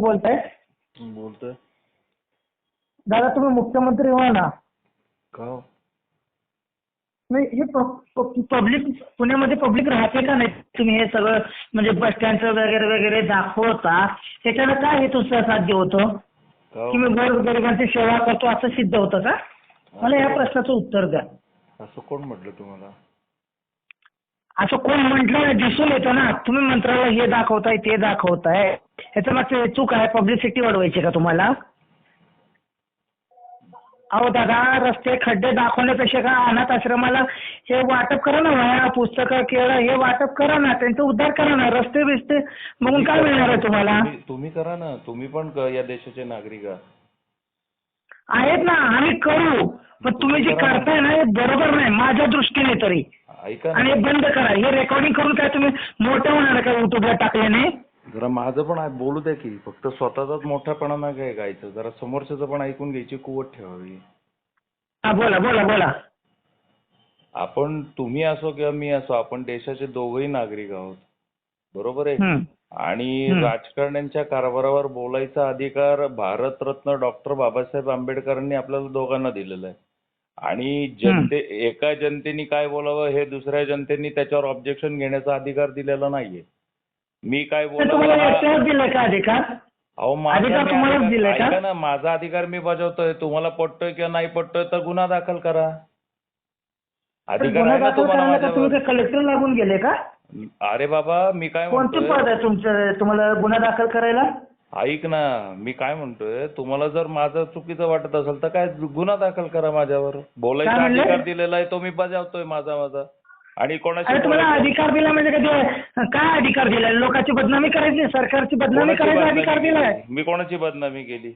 बोलताय? बोलतोय. दादा तुम्ही मुख्यमंत्री व्हा ना. का हो? नाही हे पब्लिक पुण्यामध्ये पब्लिक राहते का नाही? तुम्ही हे सगळं म्हणजे बस स्टँडचं वगैरे वगैरे दाखवता त्याच्यानं काय हे तुमचं साध्य होतं? का हो? की मी गोरगरिबांची सेवा करतो असं सिद्ध होतं का? मला या प्रश्नाचं उत्तर द्या. असं कोण म्हटलं तुम्हाला? असं कोण म्हटलं दिसून येतं ना. तुम्ही मंत्र्याला हे दाखवताय ते दाखवताय ह्याचं मागचं चूक आहे. पब्लिसिटी वाढवायची का तुम्हाला? अहो दादा रस्ते खड्डे दाखवण्यापेक्षा का अनाथ आश्रमाला हे वाटप करा ना. वह्या पुस्तकं केळं हे वाटप करा ना. त्यांचा उद्धार करा ना. रस्ते बिस्ते बघून काय मिळणार आहे तुम्हाला? तुम्ही करा ना. तुम्ही पण या देशाचे नागरिक आहात. आहेत ना आम्ही करू. पण तुम्ही जे करताय ना हे बरोबर नाही माझ्या दृष्टीने तरी. ऐका आणि ना, हे बंद करा. हे रेकॉर्डिंग करून काय तुम्ही मोठं होणार का युट्यूबला टाकल्याने? जरा माझं पण बोलू द्या की. फक्त स्वतःचाच मोठापणा नाही काय गायचं. जरा समोरच्याचं पण ऐकून घ्यायची कुवत ठेवावी. हा बोला बोला बोला. आपण तुम्ही असो किंवा मी असो आपण देशाचे दोघंही नागरिक आहोत. बरोबर आहे. हम्म. आणि राजकारण्यांच्या कारभारावर बोलायचा अधिकार भारतरत्न डॉक्टर बाबासाहेब आंबेडकरांनी आपल्याला दोघांना दिलेला आहे. आणि एका जनतेने काय बोलावं हे दुसऱ्या जनतेने त्याच्यावर ऑब्जेक्शन घेण्याचा अधिकार दिलेला नाहीये. मी काय तुम्हाला याच्यावर दिलं का अधिकार? अहो अधिकार तुम्हालाच दिलाय का? ऐका ना, माझा अधिकार मी बजावतोय. तुम्हाला पटतोय किंवा नाही पटतोय तर गुन्हा दाखल करा. अधिकार गुन्हा आहे ना दाखल तुम्हाला करायला का तुम्ही माझ्यावर. कलेक्टर लागून गेले का? अरे बाबा मी काय कोणती म्हणतोय, पद आहे तुमचं तुम्हाला गुन्हा दाखल करायला? ऐक ना, मी काय म्हणतोय, तुम्हाला जर माझं चुकीचं वाटत असेल तर काय गुन्हा दाखल करा माझ्यावर. बोलायचा म्हणले? अधिकार दिलेला आहे तो मी बजावतोय माझा. आणि कोणाशी अरे तुम्हाला बोलायचं? अधिकार दिला म्हणजे कधी काय अधिकार दिलाय? लोकांची बदनामी करायची सरकारची बदनामी कोणाची करायचा अधिकार बदनामी दिलाय? केली? मी कोणाची बदनामी केली?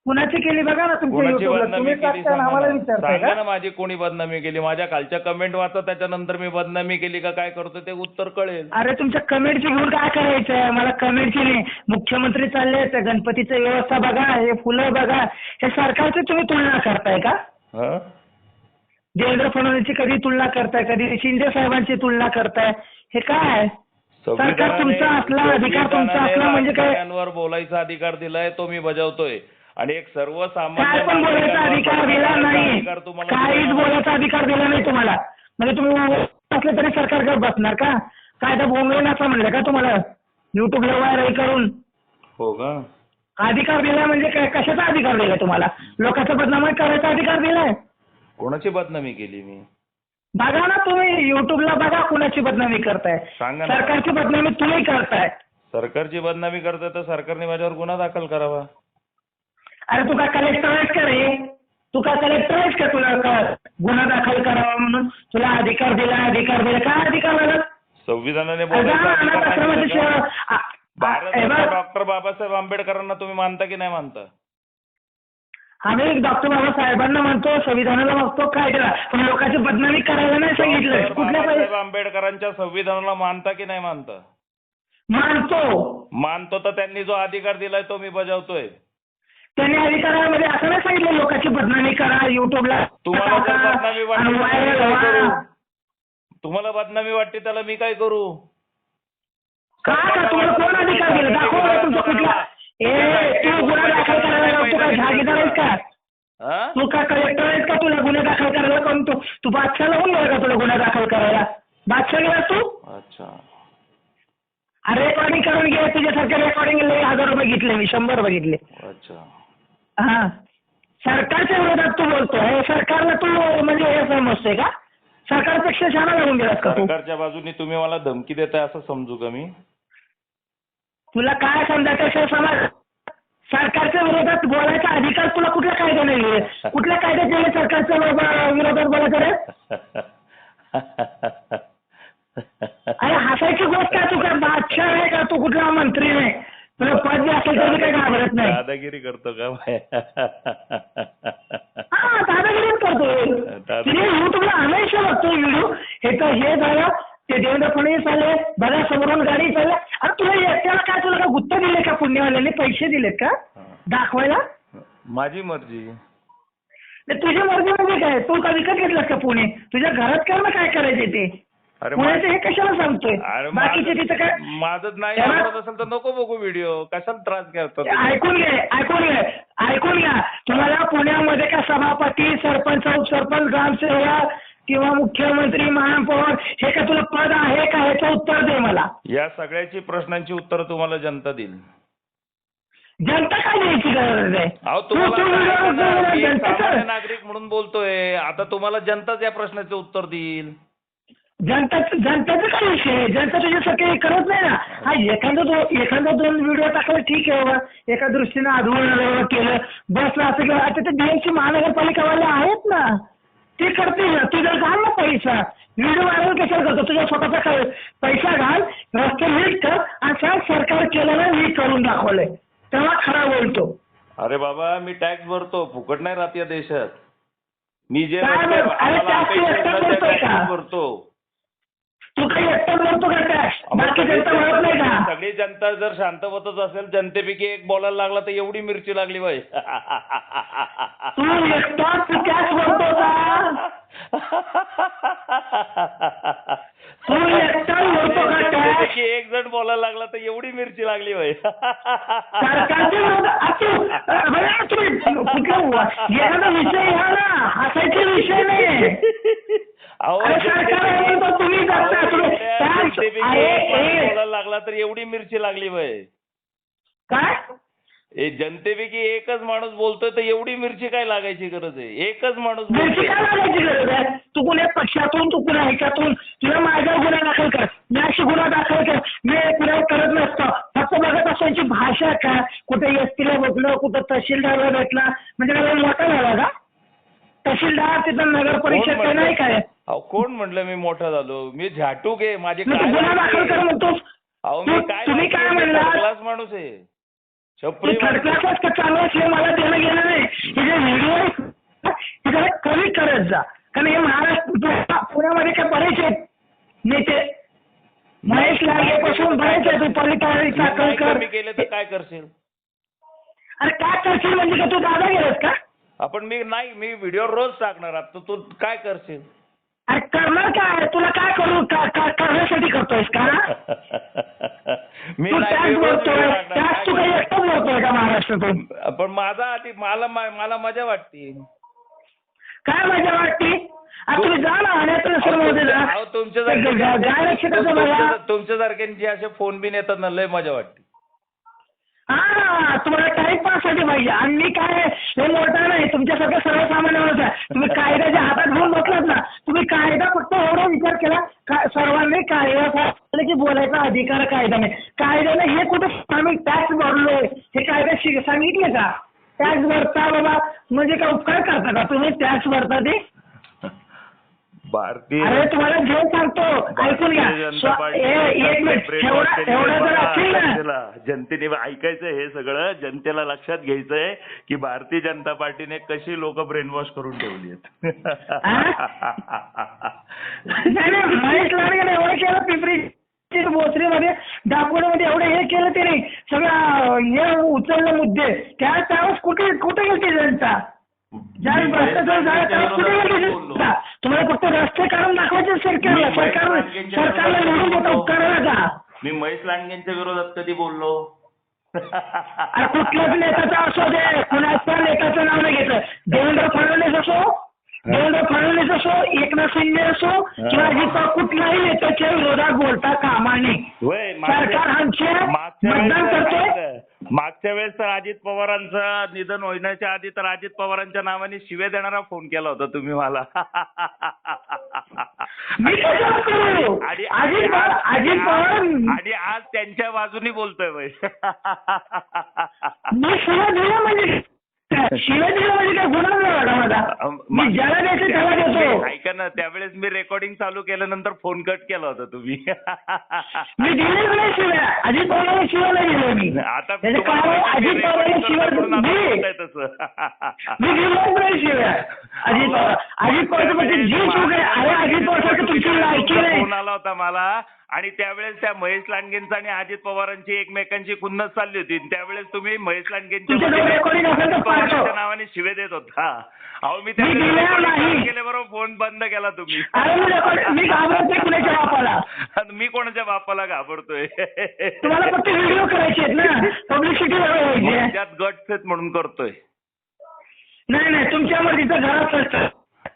कुणाची केली बघा ना तुमच्या कोणाची युट्यूबला. बदनामी तुम्ही केली टाकताय आणि सांगा आम्हाला ना. विचारताय सांगा का? ना माझी कोणी बदनामी केली. माझ्या खालच्या कमेंट वाचा, त्याच्यानंतर मी बदनामी केली का काय करतो ते उत्तर कळेल. अरे तुमच्या कमेंटची घेऊन काय करायचंय? मला कमेंटची नाही. मुख्यमंत्री चालले तर गणपतीची व्यवस्था बघा, हे फुलं बघा. हे सरकारची तुम्ही तुलना करताय का? हं? देवेंद्र फडणवीसची कधी तुलना करताय? कधी शिंदे साहेबांची तुलना करताय? हे काय? सरकार तुमचा असला अधिकार तुमचा असला म्हणजे काय? राजकारण्यांवर बोलायचा अधिकार दिलाय तो मी बजावतोय. आणि एक सर्वसामान्य काय पण बोलायचा अधिकार दिला नाही. अधिकार तुम्हाला काहीच दिला नाही. बोलायचा अधिकार दिला नाही तुम्हाला. म्हणजे तुम्ही असले तरी सरकारकडे बसणार का? काय तर बोंगळे असं म्हणलं का तुम्हाला? युट्यूबला व्हायरल करून हो का? अधिकार दिला म्हणजे काय? कशाचा अधिकार दिलाय तुम्हाला? लोकांचं बदनामी करायचा अधिकार दिलाय? कोणाची बदनामी केली मी? बघा ना तुम्ही युट्यूबला बघा कुणाची बदनामी करताय. सांगा ना. सरकारची बदनामी तुम्ही करताय. सरकारची बदनामी करतोय तर सरकारने माझ्यावर गुन्हा दाखल करावा. अरे तू काय कलेक्टर आहेस का रे? तू काय कलेक्टर आहेस का तुला गुन्हा दाखल करावा म्हणून? तुला अधिकार दिला काय अधिकार दिला? संविधानाने बोलायचा अधिकार नाही दिला का? भारतरत्न भारत डॉक्टर बाबासाहेब आंबेडकरांना तुम्ही मानता की नाही मानता? आम्ही डॉक्टर बाबासाहेबांना म्हणतो, संविधानाला मागतो, कायद्याला. पण लोकांची बदनामी करायला नाही सांगितलं. डॉक्टर कुठल्या बाबासाहेब आंबेडकरांच्या संविधानाला मानता की नाही मानता? मानतो तर त्यांनी जो अधिकार दिलाय तो मी बजावतोय. त्यांनी अधिकारामध्ये असं नाही सांगितलं लोकांची बदनामी करा युट्यूबला. तुम्हाला जर बदनामी वाटते तर मी काय करू? तुम्हाला बदनामी वाटते त्याला मी काय करू? तुम्हाला कोण अधिकार दिला? दाखव बरं तुमचा कुठला. तू गुन्हा दाखल करायला तू काय भागीदार आहेस का? हा? तू काय कलेक्टर आहेस का? तुला गुन्हा दाखल करायला कोण? तू बादशाला होऊन गेला का तुला गुन्हा दाखल करायला? बादशाह गेला तू? अच्छा. अरे रेकॉर्डिंग करून घे. तुझ्यासारख्या रेकॉर्डिंग 1000 रुपये घेतले मी, 100 बघितले. अच्छा. हा. सरकारच्या विरोधात तू बोलतोय. सरकारला तू म्हणजे हे समजतोय का? सरकारपेक्षा छान लागून गेलास का तू? सरकारच्या बाजूने तुम्ही मला धमकी देताय असं समजू का मी? तुला काय समजायचं समज. सरकारच्या विरोधात बोलायचा अधिकार तुला कुठल्या कायद्याने दिले? कुठल्या कायद्यात दिले सरकारच्या विरोधात बोलायचं रे? अरे हसायची गोष्ट काय? तू काय बादशाह आहे का? तू कुठला मंत्री नाही? तुला पद बी असेल तरी काही घाबरत नाही. दादागिरी करतो का? हा दादागिरीच करतोय. तुझे युट्यूबला हमेशा बघतो व्हिडिओ. हे झालं ते देवेंद्र फडणवीस आले बघा समोरून गाडी चालल्या. अरे तुला एकट्याला काय तुला का गुत्त दिले का? पुण्यवाल्याने पैसे दिलेत का दाखवायला? माझी मर्जी. तुझी मर्जी म्हणजे काय? तू का विकत घेतलास का पुणे? तुझ्या घरात कर ना काय करायचे ते. अरे पुण्याचं हे कशाला सांगतोय? अरे बाकीचे तिथं काय माझं नाही त्याला- आवडत असेल तर नको बघू व्हिडिओ. कशाला त्रास घ्यायचा तुम्ही? ऐकून घ्या. तुम्हाला पुण्यामध्ये का सभापती, सरपंच, उपसरपंच, ग्रामसेवक किंवा मुख्यमंत्री, महापौर हे का तुला पद आहे का? ह्याचं उत्तर दे मला. या सगळ्याची प्रश्नांची उत्तर तुम्हाला जनता देईल. जनता काय द्यायची गरज आहे? अहो तुम्हाला आता ऐका ना, मी एक जनता सामान्य नागरिक म्हणून बोलतोय. आता तुम्हाला जनताच या प्रश्नाचे उत्तर देईल. जनताचा काय विषय? जनता तुझ्यासारखे हे करत नाही ना. हा एखादा दोन व्हिडिओ टाकला ठीक आहे बाबा, एका दृष्टीनं आढळून केलं, बसला असं केलं. आता ते बीएमसी महानगरपालिकावाले आहेत ना, ते करतील ना. तुझा घाल ना पैसा, व्हिडिओ व्हायरल कशाला करतो? तुझा स्वतःचा पैसा घाल, रस्ते नीट कर आणि सांग सरकार केलं ना, नीट करून दाखवलंय, तेव्हा खरा बोलतो. अरे बाबा मी टॅक्स भरतो, फुकट नाही राहत या देशात. मी जे काय रस्ते- अरे आम्हाला टॅक्स अपेक्षित एकटा आहे त्या भरतोय का? टॅक्स भरतो. तू काही एकटा भरतो का टॅक्स? बाकी जनता भरत नाही का? सगळी जनता जर शांत बसत असेल, जनतेपैकी एक बोलायला लागला तर एवढी मिरची लागली बाई. तू एकटाच टॅक्स भरतो का? तू एकटाच भरतो का टॅक्स? जनतेपैकी एक जण बोलायला लागला तर एवढी मिरची लागली बाई. सरकारचे एखादा विषय घ्या ना, हसायचे विषय नाही. अहो, अरे सरकार म्हणतो तुम्ही करता, तुम्ही टॅक्स जनतेपैकी एक माणूस बोलायला लागला तर एवढी मिरची लागली बाई. काय? जनतेपैकी एकच माणूस बोलतोय तर एवढी मिरची काय लागायची गरज आहे? एकच माणूस मिरची बोलतोय. काय लागायची गरज आहे? तू कुण्या पक्षातून, तू कुण्या ह्याच्यातून, तुला माझ्यावर गुन्हा दाखल कर, मी अशी गुन्हा दाखल कर, मी पुण्यावर करत नसतो. फक्त बघत असायची भाषा का, कुठे एसटीला भेटलं, कुठं तहसीलदारला भेटला, म्हणजे काय मोठा झाला का? तहसीलदार तिथं नगर परिषद काय नाही काय? अहो कोण म्हणलं मी मोठा झालो? मी झाटूक आहे. माझे मग तू काय गुन्हा दाखल कर म्हणतोस. अहो मी काय तुम्ही काय म्हणला? क्लास माणूस आहे. तू छपरी थर्ड क्लासच का चांगलं असले मला देणं गेलं नाही. हे जे व्हिडिओ आहे हे जरा कमी करत जा, कारण हे महाराष्ट्र पुण्यामध्ये काय बरेच आहेत नेते. महेश लाडगेपासून बरेच आहेत. पलितारी चाकणकर. कमी केले तर काय करशील? अरे काय करशील म्हणजे का तू दादा गेलास का? आपण मी व्हिडिओ रोज टाकणार. आता तू काय करशील? अरे करणार काय? तुला काय करू करण्यासाठी करतोयस का? मी तू नाही, टॅक्स मी रोज भरतोय, video टाकणार. टॅक्स तू काही एकटाच भरतोय का महाराष्ट्रातून? पण माझा आधी मला मजा वाटते. काय मजा वाटते? आता तुम्ही जा ना मध्ये जा. अहो, तुमच्यासारख्यांचे बघा. तुमच्यासारख्यांचे असे फोन बिन येतात ना, लय मजा वाटते. हा तुम्हाला टाइमपाससाठी पाहिजे. आणि मी काय हे मोठा नाही, तुमच्यासारखं सर्वसामान्य माणूस आहे. तुम्ही कायद्याच्या हातात घेऊन बसलात ना, तुम्ही कायदा फक्त एवढा विचार केला सर्वांनी कायदा की बोलायचा अधिकार कायद्याने. कायद्याने हे कुठे आम्ही टॅक्स भरलोय हे कायदा सांगितले का? टॅक्स भरता बाबा म्हणजे काय उपकार करता का तुम्ही? टॅक्स भरता ते भारतीय अरे तुम्हाला जे सांगतो ऐकून घ्या. एक मिनिट एवढं जर असेल ना, जनतेने ऐकायचं हे सगळं. जनतेला लक्षात घ्यायचंय की भारतीय जनता पार्टीने कशी लोक ब्रेन वॉश करून ठेवली आहेत. नाही महेश लाडगे एवढं केलं. पिंपरी भोसरीमध्ये दापोलीमध्ये एवढं हे केलं त्याने सगळं हे उचललं मुद्दे. त्यावेळेस कुठे गेली जनता? ज्यावेळेस भ्रष्टाचार झाला त्यावेळेस कुठे गेली जनता? तुम्हाला फक्त रस्ते काढून दाखवायचे सरकारला निवडून देता उपकाराला का? मी महेश लांडगेंच्या विरोधात कधी बोललो? अरे कुठल्याच नेत्याचा असो दे, कुणाच्या नेत्याचं नाव नाही घेतलं. देवेंद्र फडणवीस असो, एकनाथ शिंदे असो किंवा अजित पवार, कुठल्याही नेत्याच्या विरोधात बोलता कामा नये. सरकार आमचे मतदान करते. मागच्या वेळेस तर अजित पवारांचं निधन होण्याच्या आधी तर अजित पवारांच्या नावाने शिव्या देणारा फोन केला होता तुम्ही मला. मी कशाला करू? अजित पवार आणि आज त्यांच्या बाजूनी बोलतोय बाई. मी शिव्या दिल्या म्हणजे काय गुन्हा नाही माझा. मी ज्याला द्यायचं त्याला देतो. ऐका ना, त्यावेळेस मी रेकॉर्डिंग चालू केल्यानंतर फोन कट केला होता तुम्ही. मी दिलेच नाही शिव्या. अजित पवारांनी शिव्या नाही दिल्या मी. आता अजित पवारांनी शिव्या मी दिलेच नाही शिव्या. अजित पवार. अजित पवार म्हणजे जी वगैरे अरे अजित पवार तुमची लायकी नाही. फोन आला होता मला आणि त्यावेळेस त्या महेश लांडगेंचा आणि अजित पवारांची एकमेकांची खुन्नस चालली होती. त्यावेळेस तुम्ही महेश लांडगेंच्या पवारांच्या नावाने शिवे देत होता. अहो मी केल्याबरोबर फोन बंद केला तुम्ही. मी घाबरते कुणाच्या बापाला. मी कोणाच्या बापाला घाबरतोय. तुम्हाला फक्त व्हिडिओ करायचे आहेत ना, पब्लिसिटी त्यात गट्स आहेत म्हणून करतोय. नाही नाही तुमच्या मर्जीचं घरात असतं.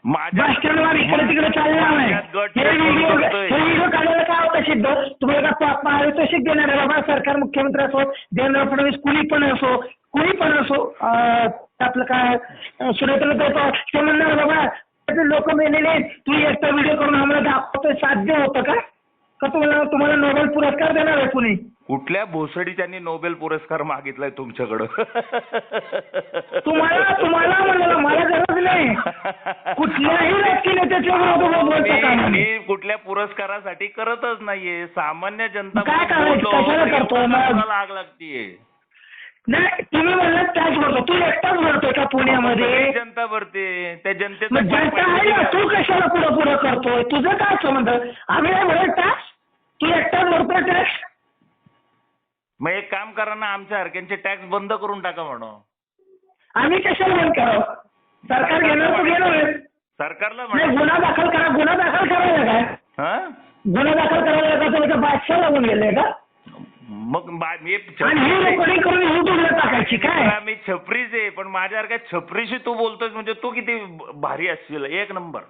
बस स्टँडवर इकडे तिकडे चालणार नाही. हे व्हिडिओ काढायला काय होतं सिद्ध तुम्हाला का पारितोषिक देणार आहे बाबा. सरकार मुख्यमंत्री असो, देवेंद्र फडणवीस कुणी पण असो आपलं काय सुरेंद्र ते म्हणणार बाबा लोक मेलेले तू एकटा व्हिडिओ करून आम्हाला दाखवतोय. साध्य होतं का तुम्हाला नोबेल पुरस्कार देणार आहे कुणी? कुठल्या भोसडी त्यांनी नोबेल पुरस्कार मागितलाय तुमच्याकडं? तुम्हाला म्हणलं मला गरज नाही. कुठल्याही राजकीय नेत्याच्या मी कुठल्या पुरस्कारासाठी करतच नाहीये. सामान्य जनता काय करायचं आग लागतीये. नाही तुम्ही म्हणलं त्याच भरतो. तू एकटाच भरतोय का पुण्यामध्ये? जनता भरते. त्या जनतेचं जनता आहे ना. तू कशाला पुढं करतोय? तुझं काय संबंध? आम्ही नाही म्हणत टॅक्स. तू एकटाच भरतोय टॅक्स. मग एक काम करा ना, आमच्या सारख्यांचे टॅक्स बंद करून टाका म्हणून. आम्ही कशाला बंद करावं? सरकार घेणार तू घेणार. सरकारला गुन्हा दाखल करायला काय? गुन्हा दाखल करायला का तुमच्या बादशाह लागून गेले का? मग मी रेकॉर्डिंग करून युट्यूबला टाकायची काय? मी छपरीच आहे, पण माझ्यासारख्या छपरीशी तू बोलतोय म्हणजे तू किती भारी असशील. एक नंबर.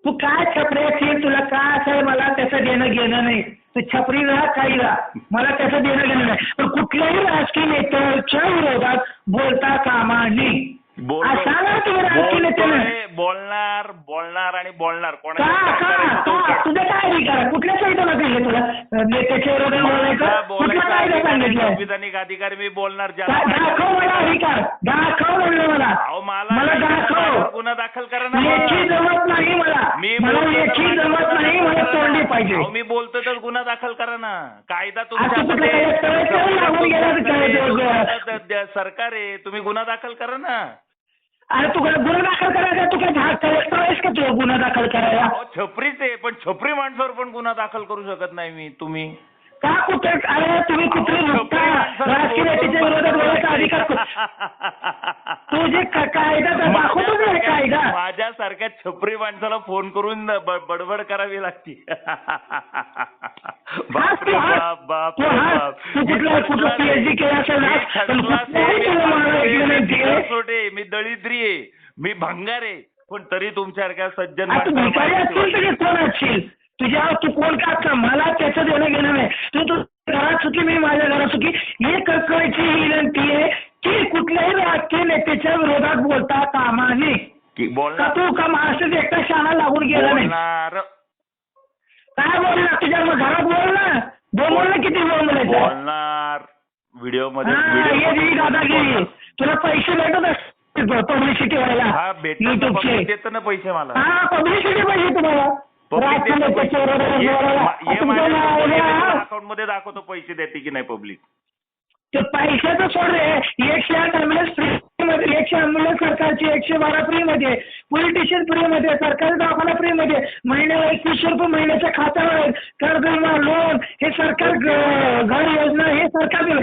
तू काय छपरी असेल, तुला काय असेल, मला त्याचं देणं घेणं नाही. तू छपरी राहा काही राहा, मला त्याचं देणं घेणं नाही. पण कुठल्याही राजकीय नेत्याच्या विरोधात बोलता कामा नये. सांगा तुम्ही राजकीय नेत्याने बोलणार आणि बोलणार तुझं काय अधिकार? कुठल्या कायद्याला सांगितलं तुला नेत्याच्या विरोधात बोलायचं? कुठला कायदा सांगितलं? संविधानिक अधिकार मी बोलणार. दाखव मला अधिकार. दाखव म्हणलं मला दाखव. गुन्हा दाखल करा ना. लेखी जमत नाही मला लेखी जमत नाही. मला तोंडी पाहिजे. मी बोलतो तर गुन्हा दाखल करा ना. कायदा सरकार आहे, तुम्ही गुन्हा दाखल करा ना. अरे तू गुन्हा दाखल करायचा? तू काय कलेक्टर आहेस का तुला गुन्हा दाखल करायला? छपरीच आहे, पण छपरी माणसावर पण गुन्हा दाखल करू शकत नाही मी. तुम्ही का कुठे? अरे तुम्ही कुठे राजकीय नेत्याच्या विरोधात बोलायचा अधिकार तू जे कायदा दाखवतो ना कायदा. माझ्यासारख्या छपरी माणसाला फोन करून बडबड करावी लागते. कुठला पीएचडी केला असेल मी दळिद्री आहे, मी भंगार आहे, पण तरी तुमच्यासारख्या सज्जन कोण तू कोण का? मला त्याचं देणं घेणं नाही. तू घरात चुकी, मी माझ्या घरात चुकी. ही कळकळीची विनंती आहे की कुठल्याही राजकीय नेत्याच्या विरोधात बोलता कामा नये. तू का महाराष्ट्रात एकटा शाळा लागून गेला नाही? काय बोलणार? तुझ्या घरात बोल ना. बोल ना. किती बोलणार? व्हिडिओ मध्ये दादागिरी. तुला पैसे भेटत असतील पब्लिसिटी व्हायला युट्यूबचे? देत ना पैसे मला. पब्लिसिटी पाहिजे तुम्हाला. अकाउंट मध्ये दाखवतो पैसे देते की नाही पब्लिक. ते पैशाचं सोड रे. 108 अँब्युलन्स फ्री मध्ये, 100 अँब्युलन्स सरकारची, 112 फ्री मध्ये, पोलीस स्टेशन फ्री मध्ये, सरकारी दवाखाना फ्री मध्ये, महिन्याला 2100 रुपये महिन्याच्या खात्यावर, कर्ज लोन, हे सरकार घर योजना, हे सरकार दिलं.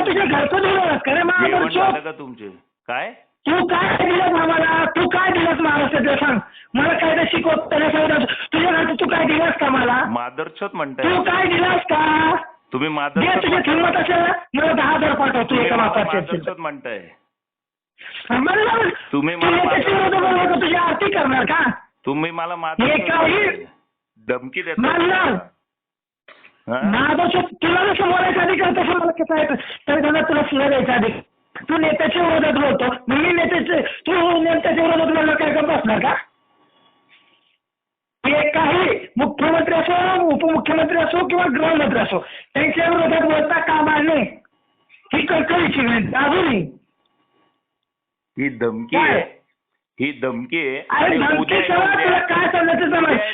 तुझ्या घरचं दिलं का तुमचे? काय तू काय दिलंस आम्हाला? तू काय दिलंस महाराष्ट्रात सांग मला? काय शिकवत तुझ्या घरचं तू काय दिलंस का मला? मादरछोद म्हणताय. तू काय दिलास का? तुम्ही तुझ्या किंमत असेल ना मला 10,000 पाठवतो एका मापाचे म्हणताय. तुम्ही तुझी आरती करणार का? तुम्ही मला धमकी देता. तुला जसं बोलायचं अधिकार तसं मला कसं आहे तरी त्यांना तुला शिव्या द्यायचा अधिकार. तू नेत्याच्या विरोधात बोलतो, मी तू नेत्याच्या विरोधात बोलला काय गप्प बसणार का? काही मुख्यमंत्री असो, उपमुख्यमंत्री असो किंवा गृहमंत्री असो, त्यांच्या विरोधात बोलता कामा नये. ही कळकळीची विनंती. अजूनही ही धमकी आहे. ही धमकी आहे. अरे धमकी तुला काय सांगायचं?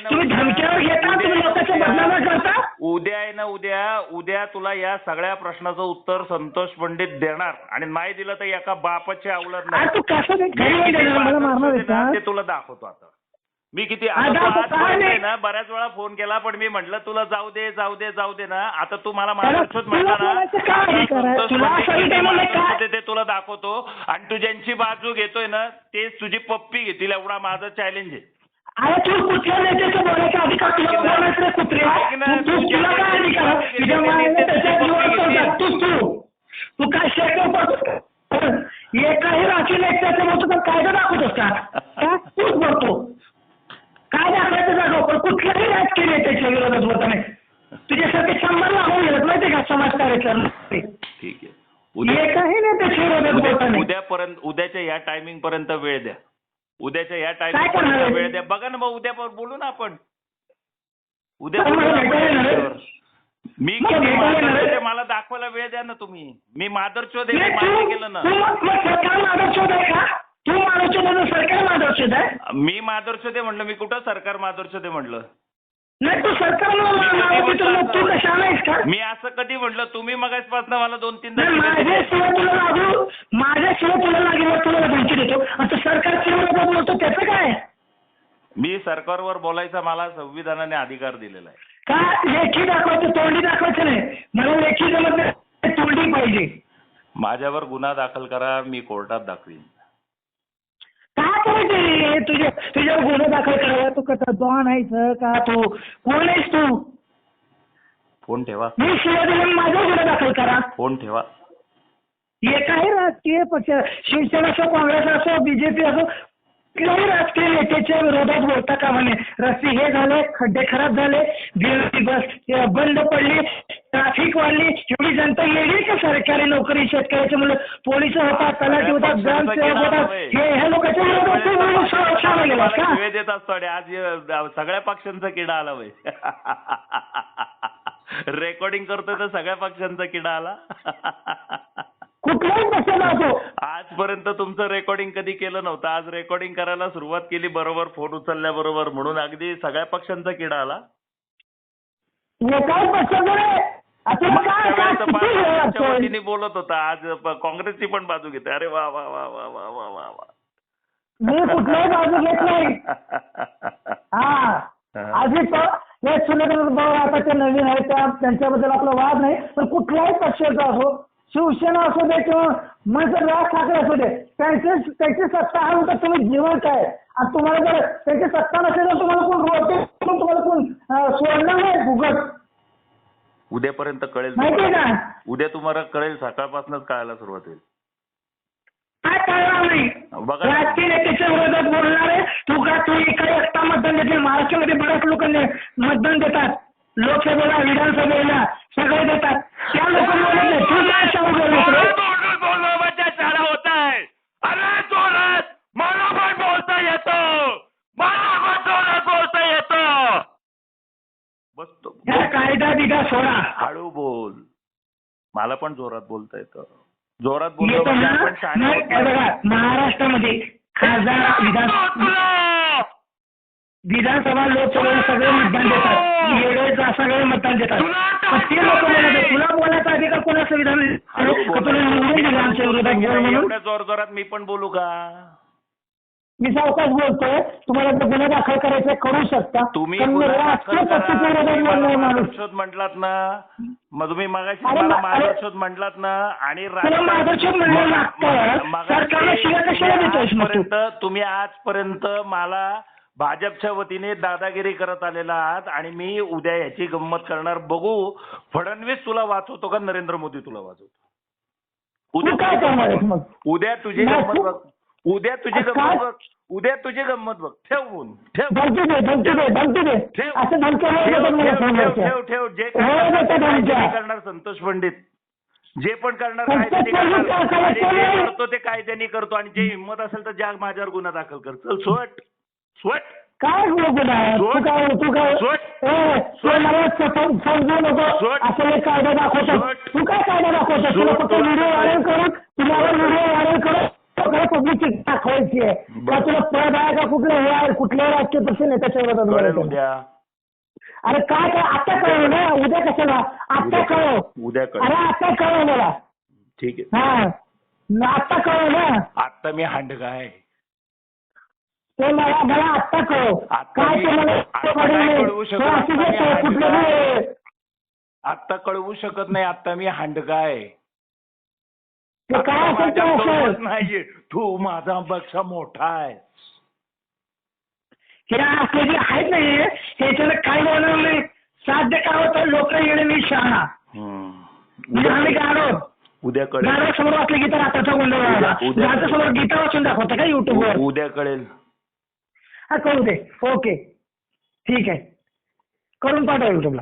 तुम्ही धमक्यावर घेता, तुम्ही लोकांच्या बदनामा करता. उद्या आहे ना, उद्या तुला या सगळ्या प्रश्नाचं उत्तर संतोष पंडित देणार, आणि नाही दिलं तर एका बापाची अवलाद नाही. तू कसं मी किती मला मारणार आहे ना, आहे ते तुला दाखवतो आता. मी किती आता आता तू काय आजपर्यंत नाही. आहे ना बऱ्याच वेळा फोन केला, पण मी म्हटलं तुला जाऊ दे ना. आता तू मला मार्गदर्शक म्हटलं ना, बोलायचं काय आता अधिकार आहे? संतोष तुला पंडित सही किती देणं म्हणजे मार्गदर्शक काय? होते ते तुला दाखवतो, आणि तू ज्यांची बाजू घेतोय ना तेच तुझी पप्पी घेतील, एवढा माझं चॅलेंज आहे. अरे तू कुठल्या नेत्याचं बोलायचा अधिकार तुला बोलायचं रे कुत्र्या? ऐक ना, तुला काय अधिकार आहे? तुझ्या मायने त्याच्या जीवावर करतात. तू काय शेकडो पडतो? एकाही राजकीय नेत्याचं बोलतो तर कायदा दाखवतोस का? तूच बोलतो काय दाखवायचं जागा, पण कुठल्याही राजकीय नेत्याच्या विरोधात बोलता नाही. तुझ्यासारखे 100 लागून गेलं माहिती का समाजकार्य. ठीक आहे, एकाही नेत्याच्या विरोधात बोलता नाही. उद्याच्या या टायमिंग पर्यंत वेळ द्या. उद्याच्या या काय टायमिंग करणार पर्यंत आहे? वेळ द्या. बघा ना मग उद्या बोलू ना आपण. उद्या काय बोलू ना मला आपण भेटायला या येणार आहे? विषयावर. मी मग किती भेटायला येणार मादरचोद आहे? आहे मला दाखवायला वेळ द्या ना तुम्ही. मी मादरचोद आहे, नाही, मी मान्य केलं ना. मग सरकार मादरचोद आहे का? तू मादरचोद आहे, सरकार मादरचोद आहे? मी मादरचोद आहे म्हणलं, मी कुठं सरकार मादरचोद आहे म्हणलं. नाही तू सरकार तू कशा नाहीस का? मी असं कधी म्हटलं? तुम्ही मगाचपासून मला 2-3दा नाही, माझ्याशिवाय तुला लागू, माझ्याशिवाय तुला लागेल तुला धमकी देतो. आता सरकारच्या विरोधात बोलतो त्याचं काय? मी सरकारवर बोलायचा मला संविधानाने अधिकार दिलेला आहे. का लेखी दाखवायचं, तोंडी दाखवायचं नाही? मला लेखी जमत नाही, तोंडी पाहिजे. माझ्यावर गुन्हा दाखल करा, मी कोर्टात दाखवीन. काय करायचं तुझ्यावर गुन्हा दाखल करायला? तू कसा दोन आहेस का? तू कोण आहेस तू? फोन ठेवा. मी शिवाय दिले माझा गुन्हा दाखल करा. फोन ठेवा. एकाही राजकीय पक्ष, शिवसेना असो, काँग्रेस असो, बीजेपी असो, कुठल्याही राजकीय नेत्याच्या विरोधात बोलता का म्हणे? रस्ते हे झाले, खड्डे खराब झाले, बस बंद पडली, ट्रॅफिक वाढली, एवढी जनता येईल का सरकारी नोकरी? शेतकऱ्याचे मुलं पोलीस होतात, तलाठी होतात, ग्रामसेवक होतात, हे लोकांच्या विरोधात गेला का? वेळ देत असतो आणि आज सगळ्या पक्षांचा किडा आला बाई. रेकॉर्डिंग करतोय तर सगळ्या पक्षांचा किडा आला. कुठल्याही पक्षाला असो. आजपर्यंत तुमचं रेकॉर्डिंग कधी केलं नव्हतं, आज रेकॉर्डिंग करायला सुरुवात केली बरोबर, फोन उचलल्याबरोबर, म्हणून अगदी सगळ्या पक्षांचा किडा आला. एकाही पक्षाचं वतीने बोलत होता, आज काँग्रेसची पण बाजू घेते. अरे वा वा वा वा वा वा वा वा. मी कुठल्याही बाजू घेत नाही. आधी हे सुनेत्र आता ते नवीन आहेत त्यांच्याबद्दल आपला वाद नाही, पण कुठल्याही पक्षाचा असो, शिवसेना असू दे किंवा मग राज ठाकरे असू दे, त्यांची सत्ता आहे तर तुम्ही जिवंत आहे. आणि तुम्हाला जर त्यांची सत्ता नसेल तर तुम्हाला कोण रोटे, तुम्हाला कोण सोडणार नाही फुकट. उद्यापर्यंत कळेल, माहिती का? उद्या तुम्हाला कळेल, सकाळपासूनच कळायला सुरुवात होईल. काय कळणार नाही. राजकीय नेत्याच्या विरोधात बोलणार आहे तू का? तू इकडे एकटा मतदान देते. महाराष्ट्रामध्ये बऱ्याच लोकांनी मतदान देतात, लोकसभेला, विधानसभेला सगळे देतात. त्या लोकांना तू काय सांगू होत आहे? अरे जोरात मला पण बोलता येतं, मला पण जोरात बोलता येतं. बसतो कायदा बिदा सोडा, हळू बोल. मला पण जोरात बोलता येतं. जोरात येतो बोलतो ना. आपण शाळे बघा महाराष्ट्रामध्ये खासदार, विधानसभा, लोकसभेला सगळे मतदान देतात, येडे सगळे मतदान देतात. पण ते लोक म्हणतात तुला बोलायचा अधिकार कोणा संविधान आमच्या विरोधात बोल म्हणून? एवढ्या जोरजोरात मी पण बोलू का? मी सावकाश बोलतोय. तुम्हाला जर गुन्हा दाखल करायचा करू शकता. तुम्ही माणूस म्हटलात ना, मग तुम्ही मगाशी मला माधवशोध म्हटलात ना, आणि तुम्ही आजपर्यंत मला भाजपच्या वतीने दादागिरी करत आलेला आहात, आणि मी उद्या याची गंमत करणार. बघू फडणवीस तुला वाचवतो का नरेंद्र मोदी तुला वाचवतो? उद्या तुझी गंमत बघ. उद्या तुझी गंमत बघ. उद्या तुझी गंमत बघ. ठेवून ठेव ठेव. जे करणार संतोष पंडित, जे पण करणार कायद्याने करणार, आणि जे करतो ते कायद्याने करतो, आणि जे हिंमत असेल तर ज्या माझ्यावर गुन्हा दाखल कर. चल सोट सोट. काय तू काय समजू नको. असं कायदा दाखवतो तू, काय कायदा दाखवतो? तुला फक्त व्हिडिओ व्हायरल करून, तुम्हाला व्हिडिओ व्हायरल करून पब्लिक दाखवायची आहे का? तुला पद आहे का? कुठल्या राजकीय पक्ष नेत्याच्या विरोधात? उद्या अरे काय काय आता कळव ना, उद्या कशाला, आता कळव. उद्या अरे कळेल. आता कळव मला. ठीक आहे. हा आता कळव ना. आता मी हांडगा आहे. ते मला आत्ता कळव. आता काय मी- ते मला आता नाही कळवू शकत. तो असू आता मी शकतो, कुठलं हांडगा बी. आता कळवू शकत नाही. आता मी हांडगा आहे. ते काय आता असेल ते माझ्यासोबत असेल. नाहीये. तू माझा पेक्षा मोठा आहे. हे असले जे आहेत नाही ह्याच्याला काय बोलणार नाही. साध्य काय होतं, लोक येणे मी शहाणा. म्हणजे आम्ही गाडो उद्या कळेल. गाडो समोर वाचले गीता रात्राचा गोंधळ झाला. उद्या- गाडो समोर गीता वाचून दाखवतं का युट्यूबवर. उद्या कळेल. हा करू दे. ओके ठीक आहे, करून पाठवा युट्यूबला.